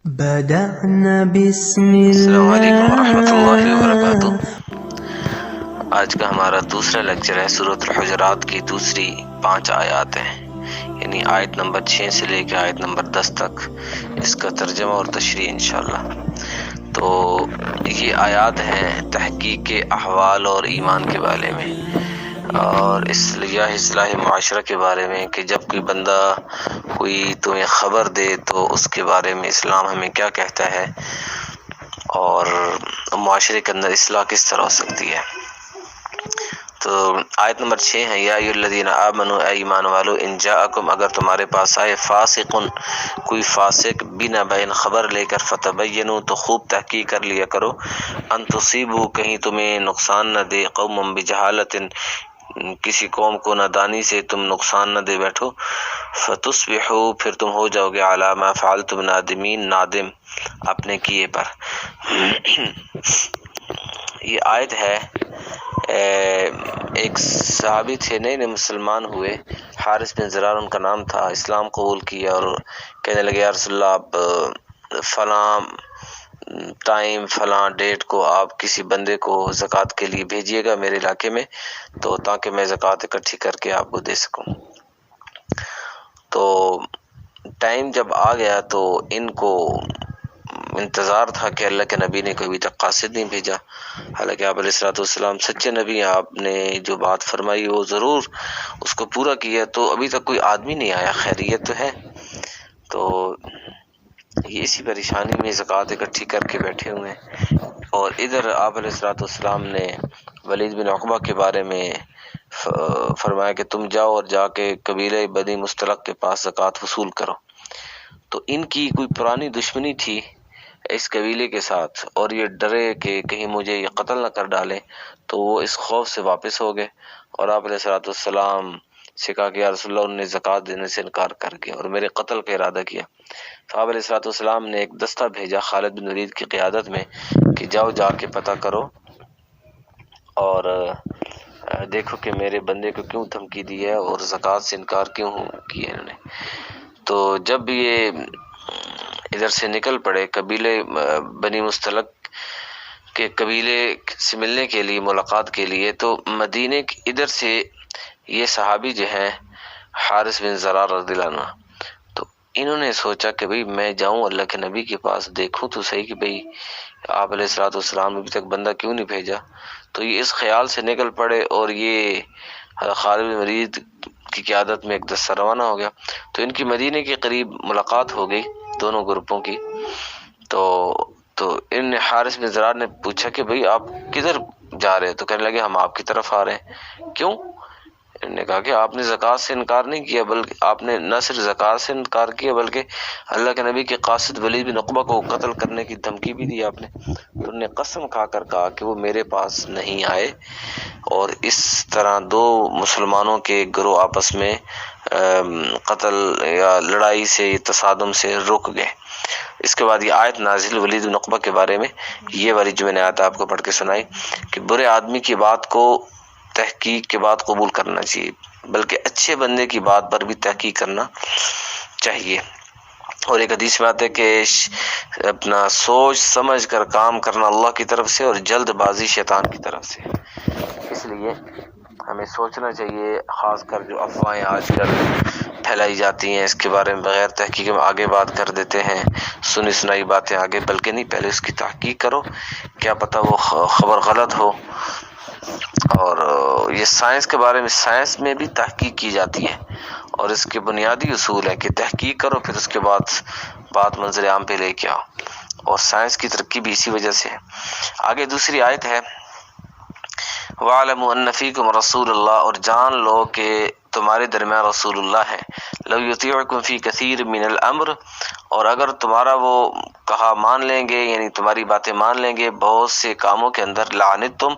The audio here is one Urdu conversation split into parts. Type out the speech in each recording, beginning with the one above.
بدأنا بسم السلام علیکم ورحمۃ اللہ الله. وبرکاتہ۔ آج کا ہمارا دوسرا لیکچر ہے سورۃ الحجرات کی دوسری 5 آیات ہیں، یعنی آیت نمبر 6 سے لے کے آیت نمبر 10 تک، اس کا ترجمہ اور تشریح انشاءاللہ۔ تو یہ آیات ہیں تحقیق کے احوال اور ایمان کے بارے میں، اور اصلاح معاشرہ کے بارے میں، کہ جب کوئی بندہ کوئی تمہیں خبر دے تو اس کے بارے میں اسلام ہمیں کیا کہتا ہے، اور معاشرے کے اندر اصلاح کس طرح ہو سکتی ہے۔ تو آیت نمبر 6 ہے، یا ایھا الذین آمنوا، اے ایمان والو، ان جاءکم، اگر تمہارے پاس آئے، فاسقن، کوئی فاسق، بنبأ، خبر لے کر، فتبینوا، تو خوب تحقیق کر لیا کرو، ان تصیبوا، کہیں تمہیں نقصان نہ دے، قوم بجہالۃ، کسی قوم کو نادانی سے تم نقصان نہ دے بیٹھو، فتصبحوا، پھر تم ہو جاؤ گے، علی ما فعلتم نادمین، نادم اپنے کیے پر۔ یہ آیت ہے، ایک صحابی تھے، نئے مسلمان ہوئے، حارث بن زرار ان کا نام تھا، اسلام قبول کیا اور کہنے لگے، یا رسول اللہ، آپ فلاں ٹائم فلاں ڈیٹ کو آپ کسی بندے کو زکوٰۃ کے لیے بھیجیے گا میرے علاقے میں، تو تاکہ میں زکوٰۃ اکٹھی کر کے آپ کو دے سکوں۔ تو ٹائم جب آ گیا تو ان کو انتظار تھا کہ اللہ کے نبی نے کبھی تک قاصد نہیں بھیجا، حالانکہ آپ علیہ السلام سچے نبی ہیں، آپ نے جو بات فرمائی وہ ضرور اس کو پورا کیا، تو ابھی تک کوئی آدمی نہیں آیا، خیریت تو ہے۔ تو یہ اسی پریشانی میں زکوٰۃ اکٹھی کر کے بیٹھے ہوئے ہیں، اور ادھر آپ علیہ السلام نے ولید بن عقبہ کے بارے میں فرمایا کہ تم جاؤ اور جا کے قبیلہ بنی مستلق کے پاس زکوٰۃ وصول کرو۔ تو ان کی کوئی پرانی دشمنی تھی اس قبیلے کے ساتھ، اور یہ ڈرے کہ کہیں مجھے یہ قتل نہ کر ڈالے، تو وہ اس خوف سے واپس ہو گئے، اور آپ علیہ السلام سے کہا کہ یا رسول اللہ، انہوں نے زکوٰۃ دینے سے انکار کر کے اور میرے قتل کا ارادہ کیا۔ تو آپ علیہ السلام نے ایک دستہ بھیجا خالد بن ولید کی قیادت میں کہ جاؤ، جا کے پتہ کرو اور دیکھو کہ میرے بندے کو کیوں دھمکی دی ہے اور زکوٰۃ سے انکار کیوں کیا انہوں نے۔ تو جب یہ ادھر سے نکل پڑے قبیلے بنی مستلق کے قبیلے سے ملنے کے لیے، ملاقات کے لیے، تو مدینے ادھر سے یہ صحابی جو ہیں حارث بن زرار رضی اللہ عنہ، تو انہوں نے سوچا کہ بھئی میں جاؤں اللہ کے نبی کے پاس، دیکھوں تو صحیح کہ بھئی آپ علیہ السلام نے ابھی تک بندہ کیوں نہیں بھیجا۔ تو یہ اس خیال سے نکل پڑے، اور یہ خالد بن ولید کی قیادت میں ایک دستہ روانہ ہو گیا۔ تو ان کی مدینے کے قریب ملاقات ہو گئی دونوں گروپوں کی۔ تو ان حارث بن زرار نے پوچھا کہ بھئی آپ کدھر جا رہے ہیں؟ تو کہنے لگے ہم آپ کی طرف آ رہے ہیں۔ کیوں؟ انہوں نے کہا کہ آپ نے زکوٰۃ سے انکار نہیں کیا، بلکہ آپ نے نہ صرف زکوٰۃ سے انکار کیا بلکہ اللہ کے نبی کے قاصد ولید بن عقبہ کو قتل کرنے کی دھمکی بھی دی آپ نے۔ تو انہوں نے قسم کھا کر کہا کہ وہ میرے پاس نہیں آئے، اور اس طرح دو مسلمانوں کے گروہ آپس میں قتل یا لڑائی سے، تصادم سے رک گئے۔ اس کے بعد یہ آیت نازل ولید بن عقبہ کے بارے میں، یہ والی جو میں نے آیت آپ کو پڑھ کے سنائی، کہ برے آدمی کی بات کو تحقیق کے بعد قبول کرنا چاہیے، بلکہ اچھے بندے کی بات پر بھی تحقیق کرنا چاہیے۔ اور ایک حدیث میں آتا ہے کہ اپنا سوچ سمجھ کر کام کرنا اللہ کی طرف سے، اور جلد بازی شیطان کی طرف سے۔ اس لیے ہمیں سوچنا چاہیے، خاص کر جو افواہیں آج کل پھیلائی جاتی ہیں اس کے بارے میں بغیر تحقیق میں آگے بات کر دیتے ہیں، سنی سنائی باتیں آگے، بلکہ نہیں، پہلے اس کی تحقیق کرو، کیا پتہ وہ خبر غلط ہو۔ اور یہ سائنس کے بارے میں، سائنس میں بھی تحقیق کی جاتی ہے، اور اس کے بنیادی اصول ہے کہ تحقیق کرو، پھر اس کے بعد بات منظر عام پہ لے کے آؤ، اور سائنس کی ترقی بھی اسی وجہ سے ہے۔ آگے دوسری آیت ہے، وَاعْلَمُوا أَنَّ فِيكُمْ رَسُولَ اللَّهِ، اور جان لو کہ تمہارے درمیان رسول اللہ ہے، لَوْ يُطِيعُكُمْ فِي كَثِيرٍ مِّنَ الْأَمْرِ، اور اگر تمہارا وہ کہا مان لیں گے، یعنی تمہاری باتیں مان لیں گے بہت سے کاموں کے اندر، لَعَنِتُّمْ،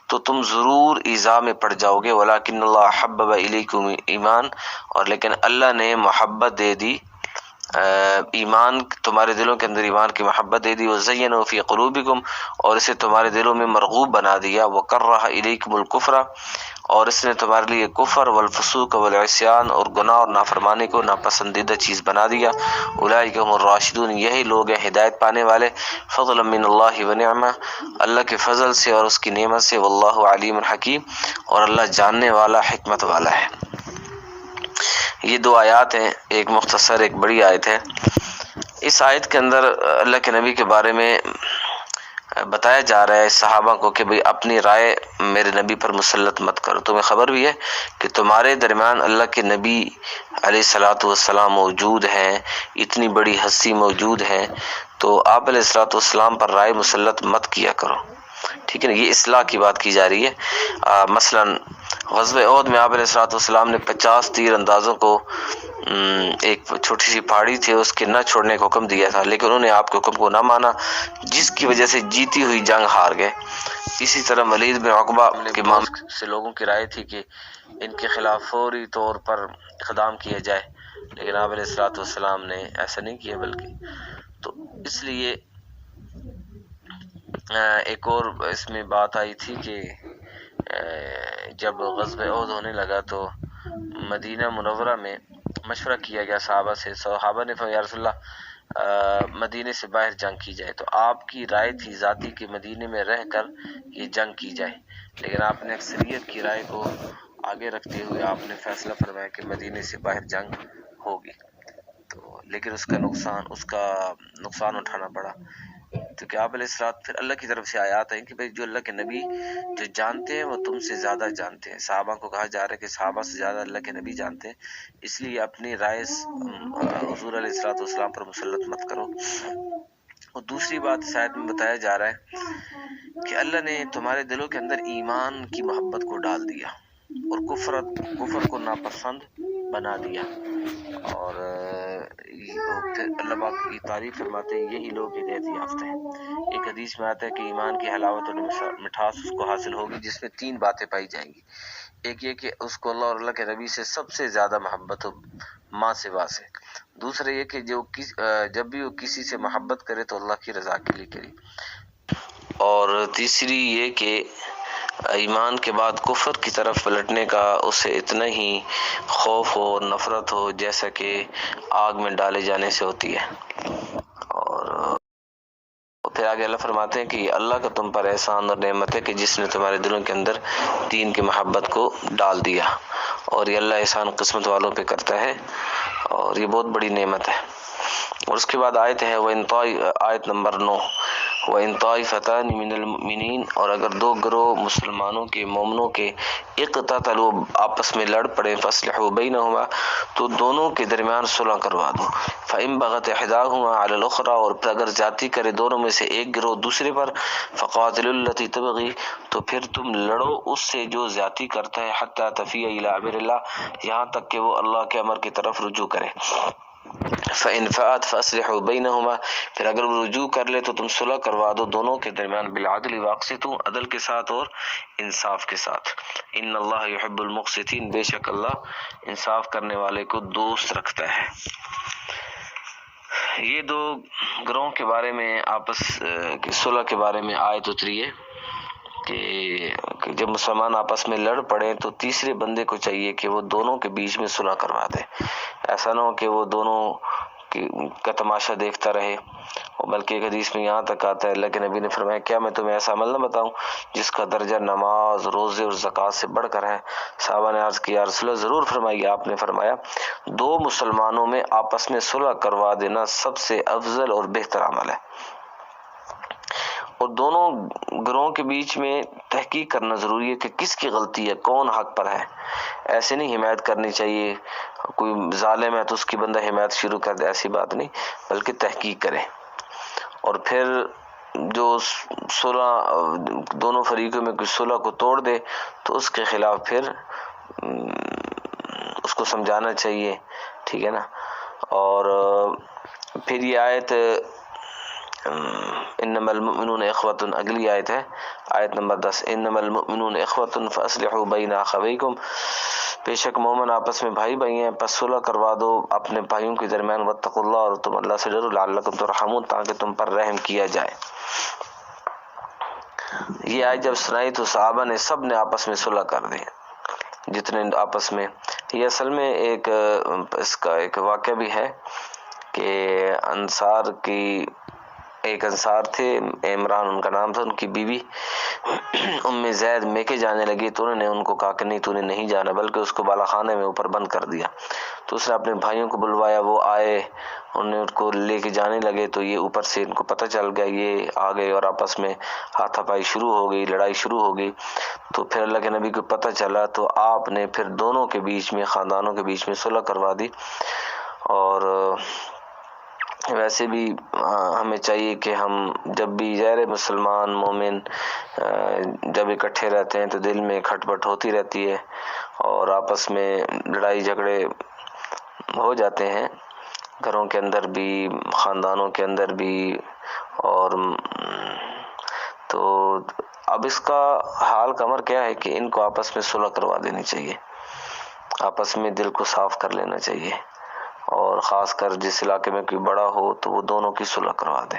تو تم ضرور ایذا میں پڑ جاؤ گے، وَلَكِنَّ اللَّهَ حَبَّبَ إِلَيْكُمُ الْإِيمَانَ، اور لیکن اللہ نے محبت دے دی ایمان تمہارے دلوں کے اندر ایمان کی محبت دے دی، وزینہ فی قلوبکم اور اسے تمہارے دلوں میں مرغوب بنا دیا، وکرہ الیکم الکفر اور اس نے تمہارے لیے کفر والفسوق والعصیان اور گناہ اور نافرمانی کو ناپسندیدہ چیز بنا دیا، اولئک هم الراشدون یہی لوگ ہیں ہدایت پانے والے، فضلا من اللہ ونعمہ اللہ کے فضل سے اور اس کی نعمت سے، واللہ علیم حکیم اور اللہ جاننے والا حکمت والا ہے۔ یہ دو آیات ہیں، ایک مختصر ایک بڑی آیت ہے۔ اس آیت کے اندر اللہ کے نبی کے بارے میں بتایا جا رہا ہے صحابہ کو کہ بھئی اپنی رائے میرے نبی پر مسلط مت کرو، تمہیں خبر بھی ہے کہ تمہارے درمیان اللہ کے نبی علیہ الصلوۃ والسلام موجود ہیں، اتنی بڑی ہستی موجود ہے، تو آپ علیہ الصلوۃ والسلام پر رائے مسلط مت کیا کرو، ٹھیک ہے نا۔ یہ اصلاح کی بات کی جا رہی ہے۔ مثلا غزوہ احد میں آپ علیہ الصلوۃ والسلام نے 50 تیر اندازوں کو ایک چھوٹی سی پہاڑی تھی اس کے نہ چھوڑنے کا حکم دیا تھا، لیکن انہوں نے آپ کے حکم کو نہ مانا، جس کی وجہ سے جیتی ہوئی جنگ ہار گئے۔ اسی طرح ولید بن عقبہ کے معاملے سے لوگوں کی رائے تھی کہ ان کے خلاف فوری طور پر اقدام کیا جائے، لیکن آپ علیہ الصلوۃ والسلام نے ایسا نہیں کیا، بلکہ تو اس لیے ایک اور اس میں بات آئی تھی کہ جب غزوہ احد ہونے لگا تو مدینہ منورہ میں مشورہ کیا گیا صحابہ سے، صحابہ نے فرمایا یا رسول اللہ مدینے سے باہر جنگ کی جائے، تو آپ کی رائے تھی ذاتی کہ مدینے میں رہ کر یہ جنگ کی جائے، لیکن آپ نے اکثریت کی رائے کو آگے رکھتے ہوئے آپ نے فیصلہ فرمایا کہ مدینے سے باہر جنگ ہوگی، تو لیکن اس کا نقصان اٹھانا پڑا، تو کہ آپ علیہ السلام پھر اللہ کی طرف سے آیات ہیں کہ بھئی جو اللہ کے نبی جو جانتے ہیں وہ تم سے زیادہ جانتے ہیں، صحابہ کو کہا جا رہا ہے کہ صحابہ سے زیادہ اللہ کے نبی جانتے ہیں، اس لیے اپنی رائے حضور علیہ السلام پر مسلط مت کرو۔ اور دوسری بات اس آیت میں بتایا جا رہا ہے کہ اللہ نے تمہارے دلوں کے اندر ایمان کی محبت کو ڈال دیا اور کفر کو ناپسند بنا دیا، اور پھر اللہ پاک کی تعریف فرماتے ہیں یہی لوگ ہدایت یافتہ ہیں۔ ایک حدیث میں آتا ہے کہ ایمان کی حلاوت اور مٹھاس اس کو حاصل ہوگی جس میں 3 باتیں پائی جائیں گی، ایک یہ کہ اس کو اللہ اور اللہ کے نبی سے سب سے زیادہ محبت ہو ماں سوا سے، دوسرا یہ کہ جب بھی وہ کسی سے محبت کرے تو اللہ کی رضا کے لیے کرے، اور تیسری یہ کہ ایمان کے بعد کفر کی طرف پلٹنے کا اسے اتنا ہی خوف ہو اور نفرت ہو جیسا کہ آگ میں ڈالے جانے سے ہوتی ہے۔ اور پھر آگے اللہ فرماتے ہیں کہ یہ اللہ کا تم پر احسان اور نعمت ہے کہ جس نے تمہارے دلوں کے اندر دین کی محبت کو ڈال دیا، اور یہ اللہ احسان قسمت والوں پہ کرتا ہے، اور یہ بہت بڑی نعمت ہے۔ اور اس کے بعد آیت ہے آیت نمبر 9، وَإِن طَائِفَتَانِ مِنَ الْمُؤْمِنِينَ اور اگر 2 گروہ مسلمانوں کے مومنوں کے اقتتلوا آپس میں لڑ پڑے، فَأَصْلِحُوا بَيْنَهُمَا تو دونوں کے درمیان صلح کروا دو، فَإِن بَغَتْ إِحْدَاهُمَا عَلَى الْأُخْرَى اور اگر زیادتی کرے دونوں میں سے ایک گروہ دوسرے پر، فَقَاتِلُوا الَّتِي تَبْغِي تو پھر تم لڑو اس سے جو زیادتی کرتا ہے، حَتَّى تَفِيَ إِلَىٰ أَمْرِ اللَّهِ یہاں تک کہ وہ اللہ کے امر کی طرف رجوع کرے، فَإِن فَاءَتْ فَأَصْلِحُوا بَيْنَهُمَا پھر اگر وہ رجوع کر لے تو تم صلح کروا دو دونوں کے درمیان، بالعدل واقسطوا عدل کے ساتھ اور انصاف کے ساتھ، ان اللہ یحب المقسطین بے شک اللہ انصاف کرنے والے کو دوست رکھتا ہے۔ یہ 2 گروہوں کے بارے میں آپس کی صلح کے بارے میں آیت اتری ہے کہ جب مسلمان آپس میں لڑ پڑے تو تیسرے بندے کو چاہیے کہ وہ دونوں کے بیچ میں صلح کروا دے، ایسا نہ ہو کہ وہ دونوں کا تماشا دیکھتا رہے، بلکہ ایک حدیث میں یہاں تک آتا ہے اللہ کے نبی نے فرمایا کیا میں تمہیں ایسا عمل نہ بتاؤں جس کا درجہ نماز، روزے اور زکوٰۃ سے بڑھ کر ہے؟ صحابہ نے عرض کیا یا رسول اللہ ضرور فرمائیے۔ آپ نے فرمایا 2 مسلمانوں میں آپس میں صلح کروا دینا سب سے افضل اور بہتر عمل ہے، اور دونوں گروہوں کے بیچ میں تحقیق کرنا ضروری ہے کہ کس کی غلطی ہے، کون حق پر ہے، ایسے نہیں حمایت کرنی چاہیے، کوئی ظالم ہے تو اس کی بندہ حمایت شروع کر دے، ایسی بات نہیں، بلکہ تحقیق کرے، اور پھر جو صلح دونوں فریقوں میں کوئی صلح کو توڑ دے تو اس کے خلاف پھر اس کو سمجھانا چاہیے، ٹھیک ہے نا۔ اور پھر یہ آیت انما المؤمنون اخوۃ اگلی آیت ہے، آیت نمبر 10، انما المؤمنون اخوۃ فاصلحوا بین اخویکم بے شک مومن آپس میں بھائی بھائی ہیں، پس صلح کروا دو اپنے بھائیوں کے درمیان، واتقوا اللہ، اور تم اللہ سے ڈرو، لعلکم ترحمون، تاکہ تم پر رحم کیا جائے۔ یہ آیت جب سنائی تو صحابہ نے سب نے آپس میں صلح کر دی، جتنے آپس میں۔ یہ اصل میں اس کا ایک واقعہ بھی ہے کہ ایک انصار تھے، عمران ان کا نام تھا، ان کی بیوی ام زید میکے جانے لگی تو انہوں نے ان کو کہا کہ نہیں، تو نے نہیں جانا، بلکہ اس کو بالا خانے میں اوپر بند کر دیا۔ تو اس نے اپنے بھائیوں کو بلوایا، وہ آئے، انہوں نے ان کو لے کے جانے لگے تو یہ اوپر سے ان کو پتہ چل گیا، یہ آ گئے اور آپس میں ہاتھا پائی شروع ہو گئی، لڑائی شروع ہو گئی۔ تو پھر اللہ کے نبی کو پتہ چلا تو آپ نے پھر دونوں کے بیچ میں، خاندانوں کے بیچ میں صلح کروا دی۔ اور ویسے بھی ہمیں چاہیے کہ ہم جب بھی غیر مسلمان مومن جب اکٹھے رہتے ہیں تو دل میں کھٹ پٹ ہوتی رہتی ہے اور آپس میں لڑائی جھگڑے ہو جاتے ہیں، گھروں کے اندر بھی، خاندانوں کے اندر بھی۔ اور تو اب اس کا حال کمر کیا ہے کہ ان کو آپس میں صلح کروا دینی چاہیے، آپس میں دل کو صاف کر لینا چاہیے، اور خاص کر جس علاقے میں کوئی بڑا ہو تو وہ دونوں کی صلح کروا دے،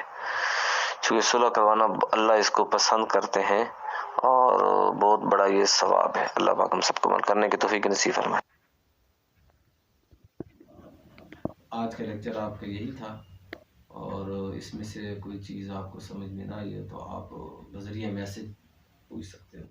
چونکہ صلح کروانا اللہ اس کو پسند کرتے ہیں اور بہت بڑا یہ ثواب ہے۔ اللہ پاک ہم سب کو عمل کرنے کی توفیق نصیب فرمائے۔ آج کا لیکچر آپ کا یہی تھا، اور اس میں سے کوئی چیز آپ کو سمجھ میں نہ آئی ہو تو آپ بذریعہ میسج پوچھ سکتے ہو۔